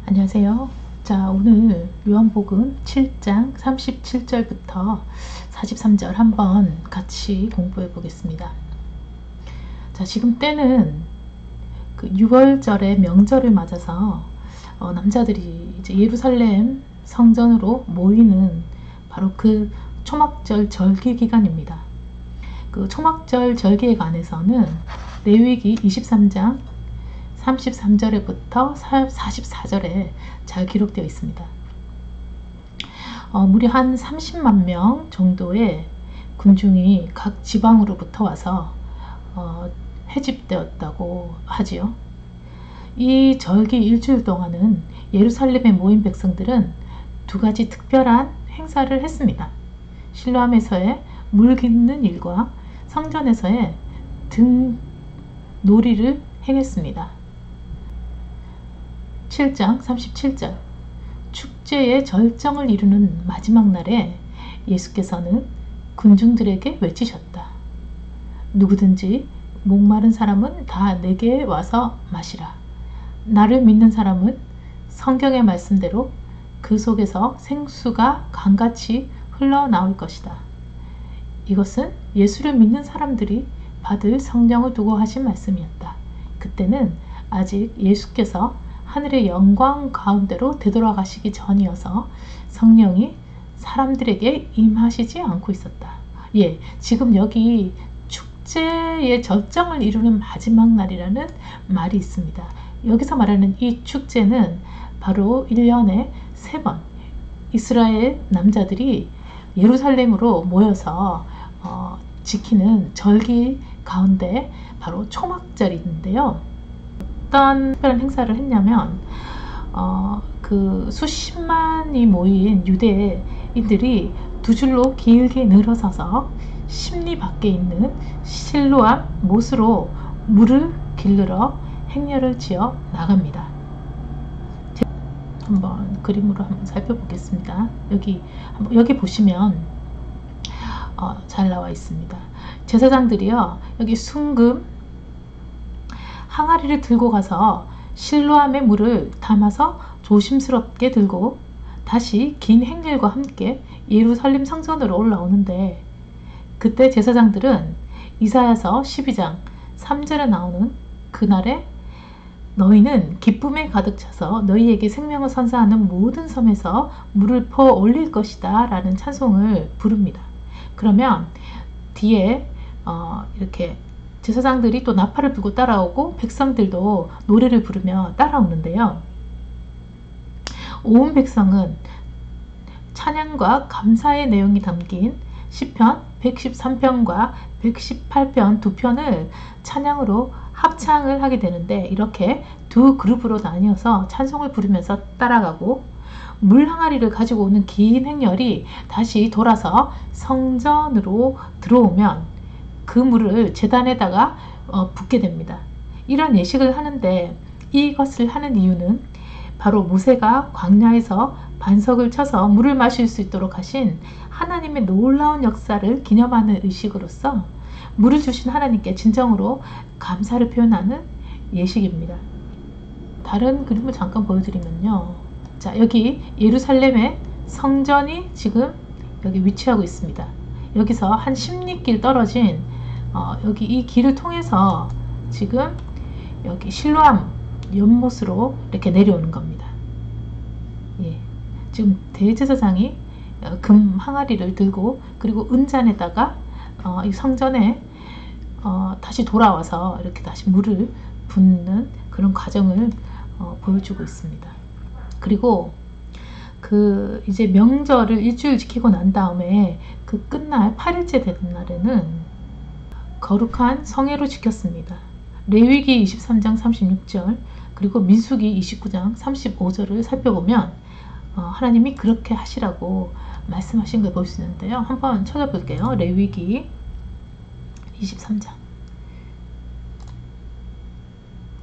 안녕하세요. 자, 오늘 요한복음 7장 37절부터 43절 한번 같이 공부해 보겠습니다. 자, 지금 때는 그 6월절의 명절을 맞아서 남자들이 이제 예루살렘 성전으로 모이는 바로 그 초막절 절기 기간입니다. 그 초막절 절기에 관해서는 레위기 23장 33절에부터 44절에 잘 기록되어 있습니다. 무려 한 30만 명 정도의 군중이 각 지방으로부터 와서 해집되었다고 하지요. 이 절기 일주일 동안은 예루살렘에 모인 백성들은 두 가지 특별한 행사를 했습니다. 실로암에서의 물 깃는 일과 성전에서의 등 놀이를 행했습니다. 7장 37절 축제의 절정을 이루는 마지막 날에 예수께서는 군중들에게 외치셨다. 누구든지 목마른 사람은 다 내게 와서 마시라. 나를 믿는 사람은 성경의 말씀대로 그 속에서 생수가 강같이 흘러나올 것이다. 이것은 예수를 믿는 사람들이 받을 성령을 두고 하신 말씀이었다. 그때는 아직 예수께서 하늘의 영광 가운데로 되돌아가시기 전이어서 성령이 사람들에게 임하시지 않고 있었다. 지금 여기 축제의 절정을 이루는 마지막 날이라는 말이 있습니다. 여기서 말하는 이 축제는 바로 1년에 3번 이스라엘 남자들이 예루살렘으로 모여서 지키는 절기 가운데 바로 초막절인데요. 어떤 특별한 행사를 했냐면 그 수십만이 모인 유대인들이 두 줄로 길게 늘어서서 심리 밖에 있는 실로암 못으로 물을 길르러 행렬을 지어 나갑니다. 한번 그림으로 한번 살펴보겠습니다. 여기 보시면 잘 나와 있습니다. 제사장들이요, 여기 순금 항아리를 들고 가서 실로암의 물을 담아서 조심스럽게 들고 다시 긴 행렬과 함께 예루살렘 성전으로 올라오는데, 그때 제사장들은 이사야서 12장 3절에 나오는 그날에 너희는 기쁨에 가득 차서 너희에게 생명을 선사하는 모든 섬에서 물을 퍼 올릴 것이다 라는 찬송을 부릅니다. 그러면 뒤에 이렇게 제사장들이 또 나팔을 불고 따라오고 백성들도 노래를 부르며 따라오는데요. 온 백성은 찬양과 감사의 내용이 담긴 시편 113편과 118편 두 편을 찬양으로 합창을 하게 되는데, 이렇게 두 그룹으로 나뉘어서 찬송을 부르면서 따라가고, 물 항아리를 가지고 오는 긴 행렬이 다시 돌아서 성전으로 들어오면 그 물을 제단에다가 붓게 됩니다. 이런 예식을 하는데, 이것을 하는 이유는 바로 모세가 광야에서 반석을 쳐서 물을 마실 수 있도록 하신 하나님의 놀라운 역사를 기념하는 의식으로서 물을 주신 하나님께 진정으로 감사를 표현하는 예식입니다. 다른 그림을 잠깐 보여드리면요. 자, 여기 예루살렘의 성전이 지금 여기 위치하고 있습니다. 여기서 한 10리길 떨어진 여기 이 길을 통해서 지금 여기 실로암 연못으로 이렇게 내려오는 겁니다. 지금 대제사장이 금 항아리를 들고, 그리고 은잔에다가 이 성전에 다시 돌아와서 이렇게 다시 물을 붓는 그런 과정을 보여주고 있습니다. 그리고 그 이제 명절을 일주일 지키고 난 다음에 그 끝날 8일째 되는 날에는 거룩한 성회로 지켰습니다. 레위기 23장 36절 그리고 민수기 29장 35절을 살펴보면 하나님이 그렇게 하시라고 말씀하신 걸 볼 수 있는데요. 한번 찾아볼게요. 레위기 23장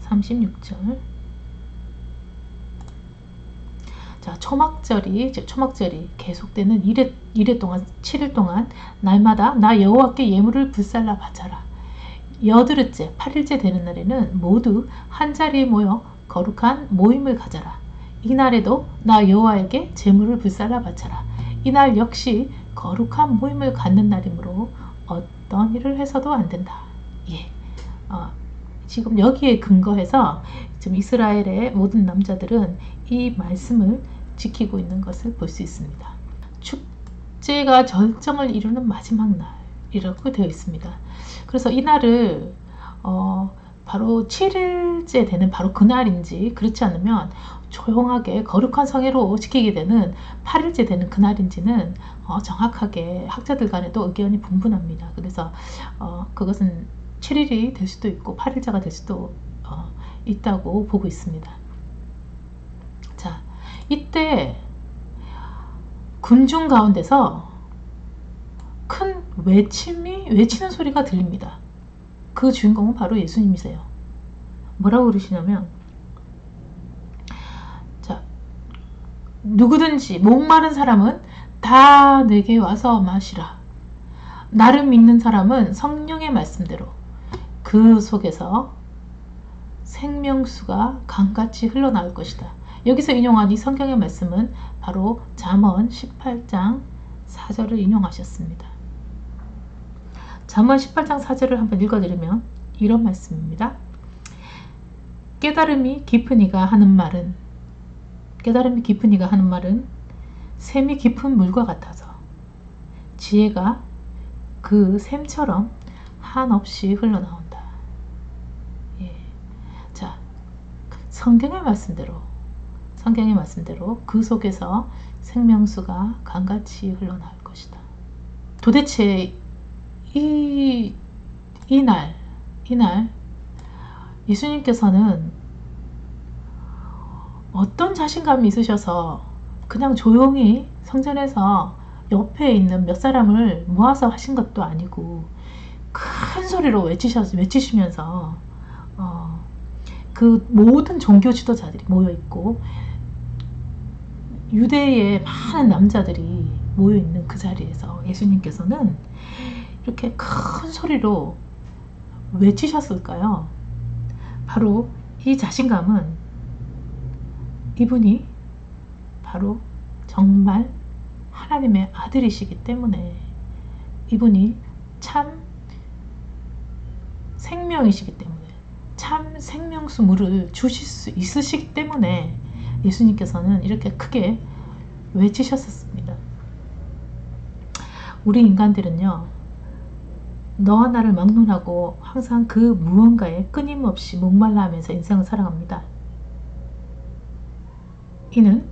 36절. 자, 초막절이 계속되는 1회 동안 7일 동안 날마다 나 여호와께 예물을 불살라 바쳐라. 8일째 8일째 되는 날에는 모두 한자리에 모여 거룩한 모임을 가져라. 이날에도 나 여호와에게 제물을 불살라 바쳐라. 이날 역시 거룩한 모임을 갖는 날이므로 어떤 일을 해서도 안 된다. 예. 지금 여기에 근거해서 지금 이스라엘의 모든 남자들은 이 말씀을 지키고 있는 것을 볼 수 있습니다. 축제가 절정을 이루는 마지막 날이라고 되어 있습니다. 그래서 이 날을 바로 7일째 되는 바로 그날인지, 그렇지 않으면 조용하게 거룩한 성회로 지키게 되는 8일째 되는 그날인지는 정확하게 학자들 간에도 의견이 분분합니다. 그래서 그것은 7일이 될 수도 있고 8일자가 될 수도 있다고 보고 있습니다. 자, 이때 군중 가운데서 큰 외치는 소리가 들립니다. 그 주인공은 바로 예수님이세요. 뭐라고 그러시냐면, 자, 누구든지 목마른 사람은 다 내게 와서 마시라. 나를 믿는 사람은 성령의 말씀대로 그 속에서 생명수가 강같이 흘러나올 것이다. 여기서 인용한 이 성경의 말씀은 바로 잠언 18장 4절을 인용하셨습니다. 잠언 18장 4절을 한번 읽어드리면 이런 말씀입니다. 깨달음이 깊은 이가 하는 말은 샘이 깊은 물과 같아서 지혜가 그 샘처럼 한없이 흘러나온다. 예. 자, 성경의 말씀대로 그 속에서 생명수가 강같이 흘러나올 것이다. 도대체 이날 예수님께서는 어떤 자신감이 있으셔서 그냥 조용히 성전에서 옆에 있는 몇 사람을 모아서 하신 것도 아니고 큰 소리로 외치시면서 그 모든 종교 지도자들이 모여있고 유대의 많은 남자들이 모여있는 그 자리에서 예수님께서는 이렇게 큰 소리로 외치셨을까요? 바로 이 자신감은 이분이 바로 정말 하나님의 아들이시기 때문에, 이분이 참 생명이시기 때문에, 참 생명수 물을 주실 수 있으시기 때문에 예수님께서는 이렇게 크게 외치셨었습니다. 우리 인간들은요, 너와 나를 막론하고 항상 그 무언가에 끊임없이 목말라 하면서 인생을 살아갑니다. 이는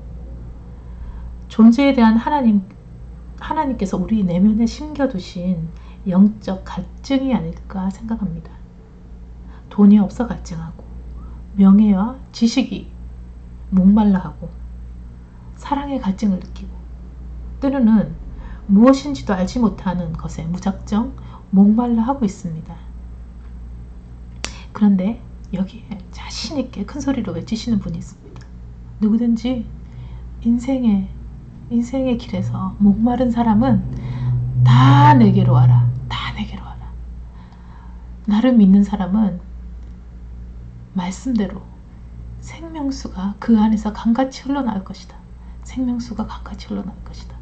존재에 대한 하나님께서 우리 내면에 심겨두신 영적 갈증이 아닐까 생각합니다. 돈이 없어 갈증하고, 명예와 지식이 목말라 하고, 사랑의 갈증을 느끼고, 때로는 무엇인지도 알지 못하는 것에 무작정 목말라 하고 있습니다. 그런데 여기에 자신있게 큰 소리로 외치시는 분이 있습니다. 누구든지 인생의 길에서 목마른 사람은 다 내게로 와라. 다 내게로 와라. 나를 믿는 사람은 말씀대로 생명수가 그 안에서 강같이 흘러나올 것이다. 생명수가 강같이 흘러나올 것이다.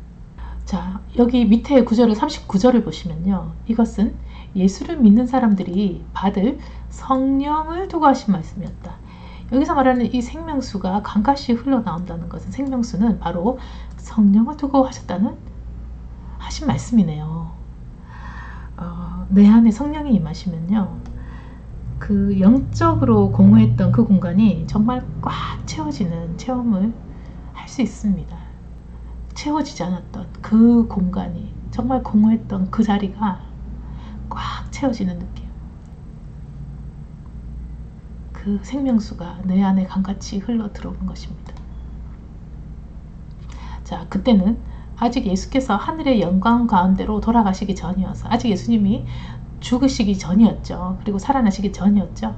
자, 여기 밑에 39절을 보시면요, 이것은 예수를 믿는 사람들이 받을 성령을 두고 하신 말씀이었다. 여기서 말하는 이 생명수가 강같이 흘러나온다는 것은, 생명수는 바로 성령을 두고 하신 말씀이네요. 내 안에 성령이 임하시면요, 그 영적으로 공허했던 그 공간이 정말 꽉 채워지는 체험을 할 수 있습니다. 채워지지 않았던 그 공간이, 정말 공허했던 그 자리가 꽉 채워지는 느낌. 그 생명수가 내 안에 강같이 흘러 들어오는 것입니다. 자, 그때는 아직 예수께서 하늘의 영광 가운데로 돌아가시기 전이어서, 아직 예수님이 죽으시기 전이었죠. 그리고 살아나시기 전이었죠.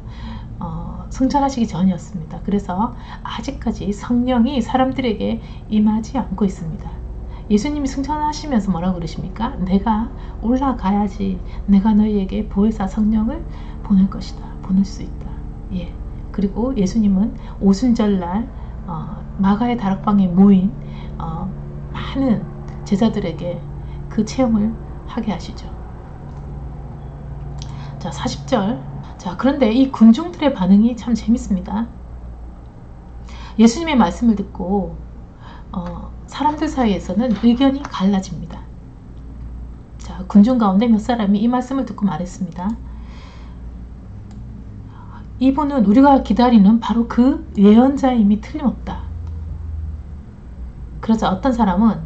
승천하시기 전이었습니다. 그래서 아직까지 성령이 사람들에게 임하지 않고 있습니다. 예수님이 승천하시면서 뭐라고 그러십니까? 내가 올라가야지 내가 너희에게 보혜사 성령을 보낼 것이다. 보낼 수 있다. 예. 그리고 예수님은 오순절날 마가의 다락방에 모인 많은 제자들에게 그 체험을 하게 하시죠. 자, 40절. 자, 그런데 이 군중들의 반응이 참 재밌습니다. 예수님의 말씀을 듣고 사람들 사이에서는 의견이 갈라집니다. 자, 군중 가운데 몇 사람이 이 말씀을 듣고 말했습니다. 이분은 우리가 기다리는 바로 그 예언자임이 틀림없다. 그러자 어떤 사람은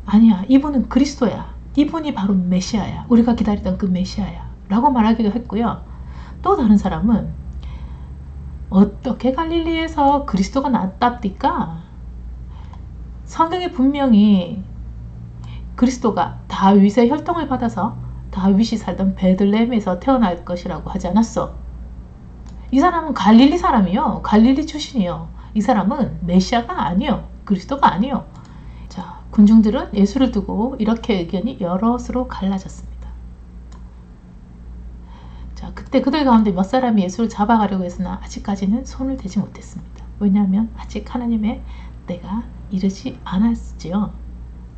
아니야, 이분은 그리스도야. 이분이 바로 메시아야. 우리가 기다리던 그 메시아야 라고 말하기도 했고요. 또 다른 사람은 어떻게 갈릴리에서 그리스도가 나왔답니까? 성경에 분명히 그리스도가 다윗의 혈통을 받아서 다윗이 살던 베들레헴에서 태어날 것이라고 하지 않았어. 이 사람은 갈릴리 사람이요. 갈릴리 출신이요. 이 사람은 메시아가 아니요. 그리스도가 아니요. 자, 군중들은 예수를 두고 이렇게 의견이 여럿으로 갈라졌습니다. 자, 그때 그들 가운데 몇 사람이 예수를 잡아가려고 했으나 아직까지는 손을 대지 못했습니다. 왜냐하면 아직 하나님의 때가 이르지 않았지요.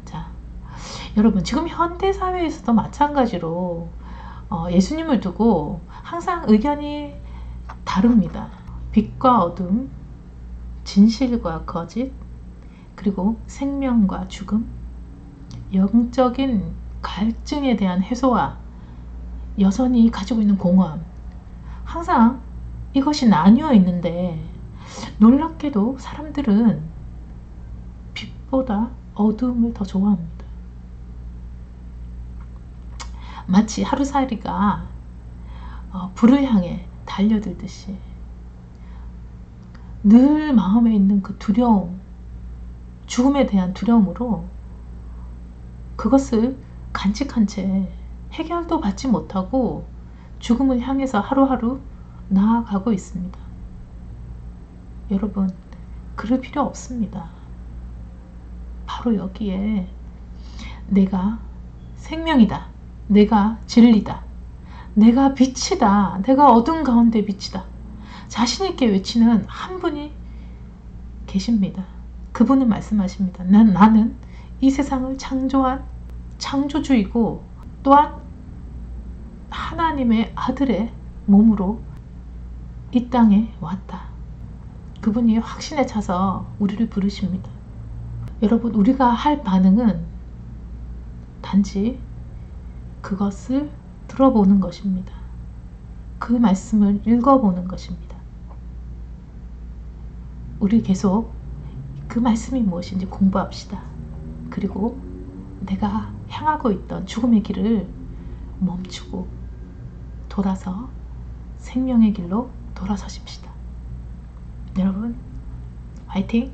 자, 여러분, 지금 현대사회에서도 마찬가지로 예수님을 두고 항상 의견이 다릅니다. 빛과 어둠, 진실과 거짓, 그리고 생명과 죽음, 영적인 갈증에 대한 해소와 여전히 가지고 있는 공허함, 항상 이것이 나뉘어 있는데 놀랍게도 사람들은 빛보다 어두움을 더 좋아합니다. 마치 하루살이가 불을 향해 달려들듯이 늘 마음에 있는 그 두려움, 죽음에 대한 두려움으로 그것을 간직한 채 해결도 받지 못하고 죽음을 향해서 하루하루 나아가고 있습니다. 여러분, 그럴 필요 없습니다. 바로 여기에 내가 생명이다, 내가 진리다, 내가 빛이다, 내가 어둠 가운데 빛이다, 자신 있게 외치는 한 분이 계십니다. 그분은 말씀하십니다. 나는 이 세상을 창조한 창조주이고 또한 하나님의 아들의 몸으로 이 땅에 왔다. 그분이 확신에 차서 우리를 부르십니다. 여러분, 우리가 할 반응은 단지 그것을 들어보는 것입니다. 그 말씀을 읽어보는 것입니다. 우리 계속 그 말씀이 무엇인지 공부합시다. 그리고 내가 향하고 있던 죽음의 길을 멈추고 돌아서 생명의 길로 돌아서십시다. 여러분, 화이팅!